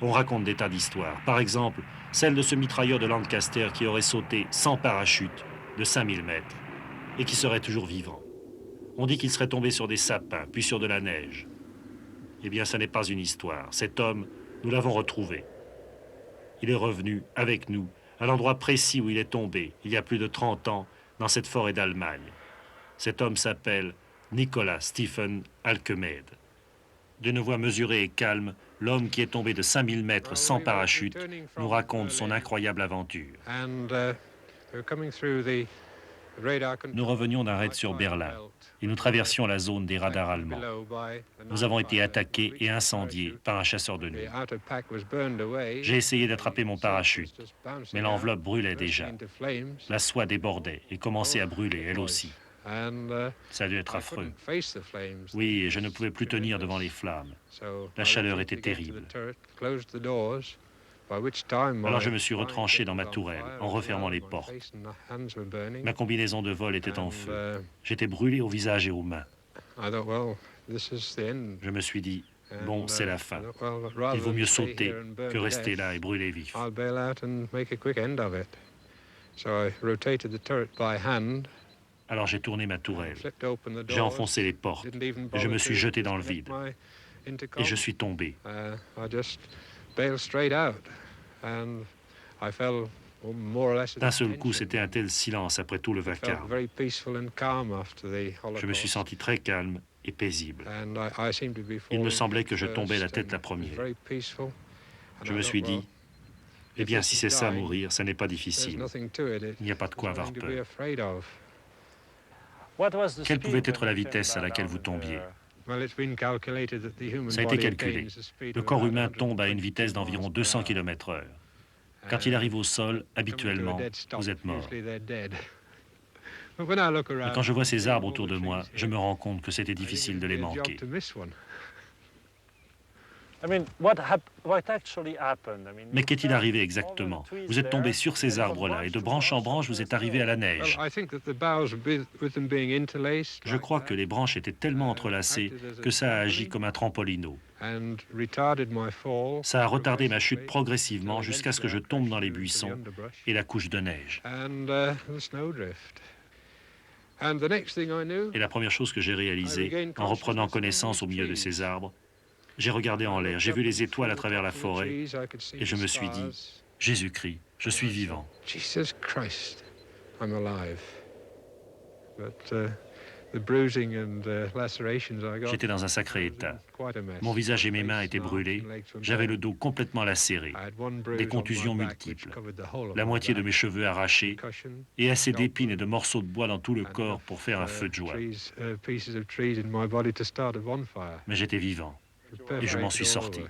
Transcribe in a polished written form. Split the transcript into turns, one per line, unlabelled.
On raconte des tas d'histoires. Par exemple, celle de ce mitrailleur de Lancaster qui aurait sauté sans parachute de 5000 mètres et qui serait toujours vivant. On dit qu'il serait tombé sur des sapins, puis sur de la neige. Eh bien, ce n'est pas une histoire. Cet homme, nous l'avons retrouvé. Il est revenu avec nous à l'endroit précis où il est tombé, il y a plus de 30 ans, dans cette forêt d'Allemagne. Cet homme s'appelle Nicolas Stephen Alkemade. D'une voix mesurée et calme, l'homme qui est tombé de 5000 mètres sans parachute nous raconte son incroyable aventure. Nous revenions d'un raid sur Berlin et nous traversions la zone des radars allemands. Nous avons été attaqués et incendiés par un chasseur de nuit. J'ai essayé d'attraper mon parachute, mais l'enveloppe brûlait déjà. La soie débordait et commençait à brûler, elle aussi. Ça a dû être affreux. Oui, et je ne pouvais plus tenir devant les flammes. La chaleur était terrible. Alors je me suis retranché dans ma tourelle en refermant les portes. Ma combinaison de vol était en feu. J'étais brûlé au visage et aux mains. Je me suis dit, bon, c'est la fin. Il vaut mieux sauter que rester là et brûler vif. Alors j'ai tourné ma tourelle. J'ai enfoncé les portes et je me suis jeté dans le vide. Et je suis tombé. D'un seul coup, c'était un tel silence après tout le vacarme. Je me suis senti très calme et paisible. Il me semblait que je tombais la tête la première. Je me suis dit, eh bien, si c'est ça, mourir, ça n'est pas difficile. Il n'y a pas de quoi avoir peur. Quelle pouvait être la vitesse à laquelle vous tombiez? Ça a été calculé. Le corps humain tombe à une vitesse d'environ 200 km/h. Quand il arrive au sol, habituellement, vous êtes mort. Mais quand je vois ces arbres autour de moi, je me rends compte que c'était difficile de les manquer. Mais qu'est-il arrivé exactement? Vous êtes tombé sur ces arbres-là et de branche en branche, vous êtes arrivé à la neige. Je crois que les branches étaient tellement entrelacées que ça a agi comme un trampolino. Ça a retardé ma chute progressivement jusqu'à ce que je tombe dans les buissons et la couche de neige. Et la première chose que j'ai réalisée, en reprenant connaissance au milieu de ces arbres, j'ai regardé en l'air, j'ai vu les étoiles à travers la forêt et je me suis dit, Jésus-Christ, je suis vivant. J'étais dans un sacré état. Mon visage et mes mains étaient brûlés, j'avais le dos complètement lacéré, des contusions multiples, la moitié de mes cheveux arrachés et assez d'épines et de morceaux de bois dans tout le corps pour faire un feu de joie. Mais j'étais vivant et je m'en suis sorti.